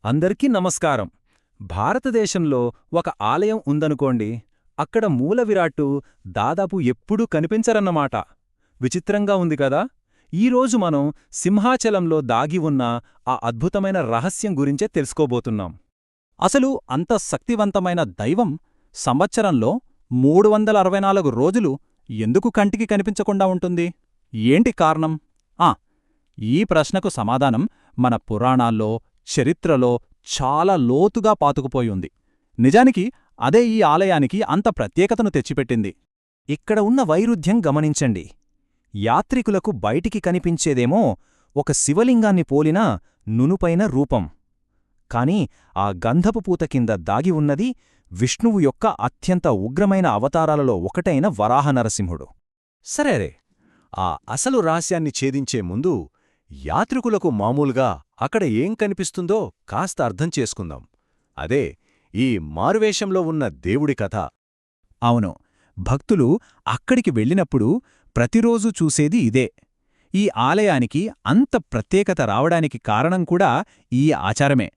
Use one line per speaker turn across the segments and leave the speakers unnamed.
అందరికీ నమస్కారం. భారతదేశంలో ఒక ఆలయం ఉందనుకోండి, అక్కడ మూల విరాట్టు దాదాపు ఎప్పుడూ కనిపించరన్నమాట. విచిత్రంగా ఉంది కదా. ఈరోజు మనం సింహాచలంలో దాగి ఉన్న ఆ అద్భుతమైన రహస్యం గురించే తెలుసుకోబోతున్నాం.
అసలు అంత శక్తివంతమైన దైవం సంవత్సరంలో 364 రోజులు ఎందుకు కంటికి కనిపించకుండా ఉంటుంది? ఏంటి కారణం? ఈ ప్రశ్నకు సమాధానం మన పురాణాల్లో, చరిత్రలో చాలా లోతుగా పాతుకుపోయి. నిజానికి అదే ఈ ఆలయానికి అంత ప్రత్యేకతను తెచ్చిపెట్టింది.
ఇక్కడ ఉన్న వైరుధ్యం గమనించండి. యాత్రికులకు బయటికి కనిపించేదేమో ఒక శివలింగాన్ని పోలిన నునుపైన రూపం. కాని ఆ గంధపు పూత కింద దాగి ఉన్నది విష్ణువు యొక్క అత్యంత ఉగ్రమైన అవతారాలలో ఒకటైన వరాహ నరసింహుడు. సరేరే, ఆ అసలు రహస్యాన్ని ఛేదించే ముందు యాత్రికులకు మామూలుగా అక్కడ ఏం కనిపిస్తుందో కాస్త అర్థం చేసుకుందాం. అదే ఈ మారువేషంలో ఉన్న దేవుడి కథ.
అవును, భక్తులు అక్కడికి వెళ్ళినప్పుడు ప్రతిరోజూ చూసేది ఇదే. ఈ ఆలయానికి అంత ప్రత్యేకత రావడానికి కారణం కూడా ఈ ఆచారమే.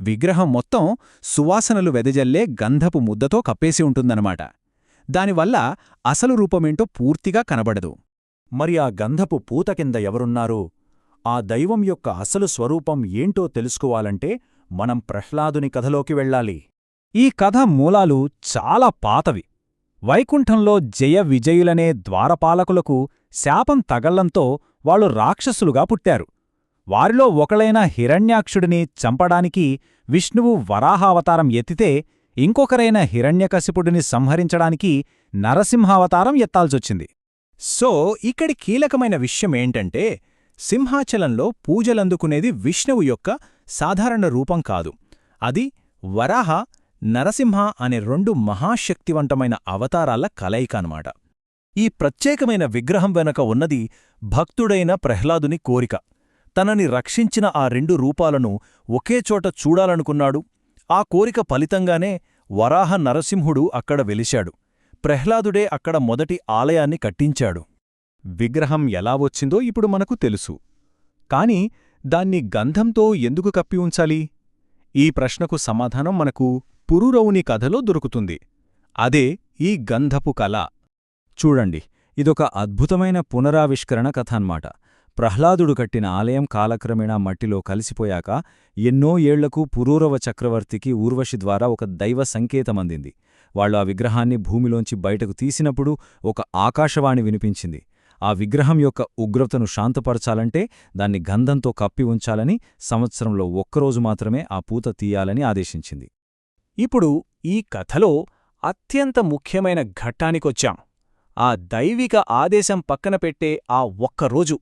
విగ్రహం మొత్తం సువాసనలు వెదజల్లే గంధపు ముద్దతో కప్పేసి ఉంటుందన్నమాట. దానివల్ల అసలు రూపమేంటో పూర్తిగా కనబడదు.
మరి ఆ గంధపు పూత కింద ఎవరున్నారు? ఆ దైవం యొక్క అసలు స్వరూపం ఏంటో తెలుసుకోవాలంటే మనం ప్రహ్లాదుని కథలోకి వెళ్ళాలి.
ఈ కథ మూలాలు చాలా పాతవి. వైకుంఠంలో జయ విజయులనే ద్వారపాలకులకు శాపం తగల్లంతో వాళ్ళు రాక్షసులుగా పుట్టారు. వారిలో ఒకలైన హిరణ్యాక్షుడిని చంపడానికి విష్ణువు వరాహావతారం ఎత్తితే, ఇంకొకరైన హిరణ్యకశిపుడిని సంహరించడానికి నరసింహావతారం ఎత్తాల్సొచ్చింది.
సో ఇక్కడి కీలకమైన విషయమేంటంటే, సింహాచలంలో పూజలందుకునేది విష్ణువు యొక్క సాధారణ రూపం కాదు. అది వరాహ, నరసింహ అనే 2 మహాశక్తివంతమైన అవతారాల కలయిక అన్నమాట. ఈ ప్రత్యేకమైన విగ్రహం వెనక ఉన్నది భక్తుడైన ప్రహ్లాదుని కోరిక. తనని రక్షించిన ఆ 2 రూపాలను ఒకేచోట చూడాలనుకున్నాడు. ఆ కోరిక ఫలితంగానే వరాహ నరసింహుడు అక్కడ వెలిశాడు. ప్రహ్లాదుడే అక్కడ మొదటి ఆలయాన్ని కట్టించాడు. విగ్రహం ఎలా వచ్చిందో ఇప్పుడు మనకు తెలుసు. కాని దాన్ని గంధంతో ఎందుకు కప్పి ఉంచాలి? ఈ ప్రశ్నకు సమాధానం మనకు పురూరవుని కథలో దొరుకుతుంది. అదే ఈ గంధపు కళ.
చూడండి, ఇదొక అద్భుతమైన పునరావిష్కరణ కథ అన్నమాట. ప్రహ్లాదుడు కట్టిన ఆలయం కాలక్రమేణా మట్టిలో కలిసిపోయాక ఎన్నో ఏళ్లకు పురూరవ చక్రవర్తికి ఊర్వశి ద్వారా ఒక దైవ సంకేతమందింది. వాళ్ళు ఆ విగ్రహాన్ని భూమిలోంచి బయటకు తీసినప్పుడు ఒక ఆకాశవాణి వినిపించింది. ఆ విగ్రహం యొక్క ఉగ్రతను శాంతపరచాలంటే దాన్ని గంధంతో కప్పి ఉంచాలని, సంవత్సరంలో ఒక్కరోజు మాత్రమే ఆ పూత తీయాలని ఆదేశించింది.
ఇప్పుడు ఈ కథలో అత్యంత ముఖ్యమైన ఘట్టానికొచ్చాం. ఆ దైవిక ఆదేశం పక్కన పెట్టే ఆ ఒక్కరోజు.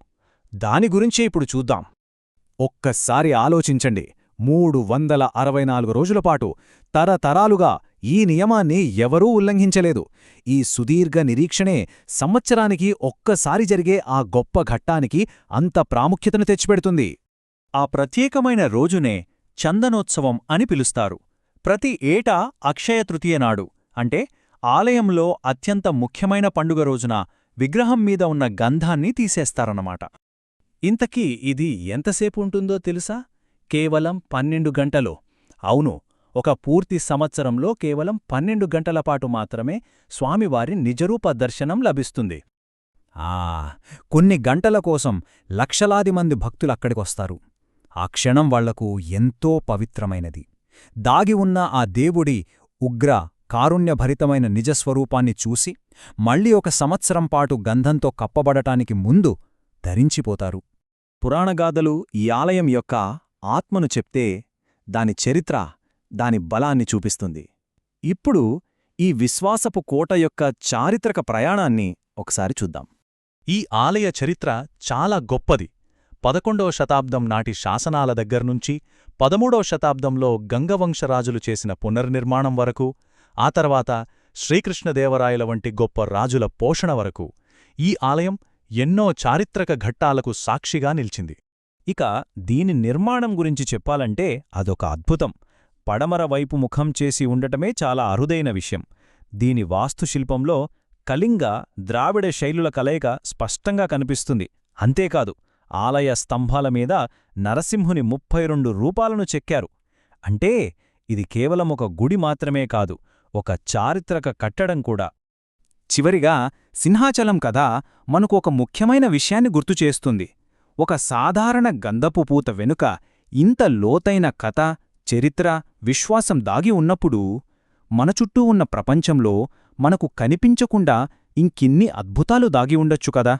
దాని గురించే ఇప్పుడు చూద్దాం. ఒక్కసారి ఆలోచించండి. 364 రోజులపాటు తరతరాలుగా ఈ నియమాన్ని ఎవరూ ఉల్లంఘించలేదు. ఈ సుదీర్ఘ నిరీక్షణే సంవత్సరానికి ఒక్కసారి జరిగే ఆ గొప్ప ఘట్టానికి అంత ప్రాముఖ్యతను తెచ్చిపెడుతుంది. ఆ ప్రత్యేకమైన రోజునే చందనోత్సవం అని పిలుస్తారు. ప్రతి ఏటా అక్షయతృతీయనాడు, అంటే ఆలయంలో అత్యంత ముఖ్యమైన పండుగ రోజున విగ్రహం మీద ఉన్న గంధాన్ని తీసేస్తారన్నమాట. ఇంతకీ ఇది ఎంతసేపు ఉంటుందో తెలుసా? కేవలం 12 గంటలు. అవును, ఒక పూర్తి సంవత్సరంలో కేవలం 12 గంటలపాటు మాత్రమే స్వామివారి నిజరూప దర్శనం లభిస్తుంది.
కొన్ని గంటల కోసం లక్షలాది మంది భక్తులక్కడికొస్తారు. ఆ క్షణం వాళ్లకు ఎంతో పవిత్రమైనది. దాగి ఉన్న ఆ దేవుడి ఉగ్ర, కారుణ్యభరితమైన నిజస్వరూపాన్ని చూసి మళ్లీ ఒక సంవత్సరం పాటు గంధంతో కప్పబడటానికి ముందు ధరించిపోతారు.
పురాణగాథలు ఈ ఆలయం యొక్క ఆత్మను చెప్తే, దాని చరిత్ర, దాని బలాన్ని చూపిస్తుంది. ఇప్పుడు ఈ విశ్వాసపు కోట యొక్క చారిత్రక ప్రయాణాన్ని ఒకసారి చూద్దాం. ఈ ఆలయ చరిత్ర చాలా గొప్పది. 11వ శతాబ్దం నాటి శాసనాల దగ్గర్నుంచి 13వ శతాబ్దంలో గంగవంశరాజులు చేసిన పునర్నిర్మాణం వరకు, ఆ తర్వాత శ్రీకృష్ణదేవరాయల వంటి గొప్ప రాజుల పోషణ వరకు ఈ ఆలయం ఎన్నో చారిత్రక ఘట్టాలకు సాక్షిగా నిలిచింది. ఇక దీని నిర్మాణం గురించి చెప్పాలంటే అదొక అద్భుతం. పడమర వైపు ముఖం చేసి ఉండటమే చాలా అరుదైన విషయం. దీని వాస్తుశిల్పంలో కళింగ, ద్రావిడ శైలుల కలయిక స్పష్టంగా కనిపిస్తుంది. అంతేకాదు, ఆలయ స్తంభాల మీద నరసింహుని 32 రూపాలను చెక్కారు.
అంటే ఇది కేవలం ఒక గుడి మాత్రమే కాదు, ఒక చారిత్రక కట్టడం కూడా. చివరిగా సింహాచలం కథ మనకు ఒక ముఖ్యమైన విషయాన్ని గుర్తుచేస్తుంది. ఒక సాధారణ గంధపు పూత వెనుక ఇంత లోతైన కథ, చరిత్ర, విశ్వాసం దాగి ఉన్నప్పుడు మన చుట్టూ ఉన్న ప్రపంచంలో మనకు కనిపించకుండా ఇంకిన్ని అద్భుతాలు దాగి ఉండొచ్చు కదా.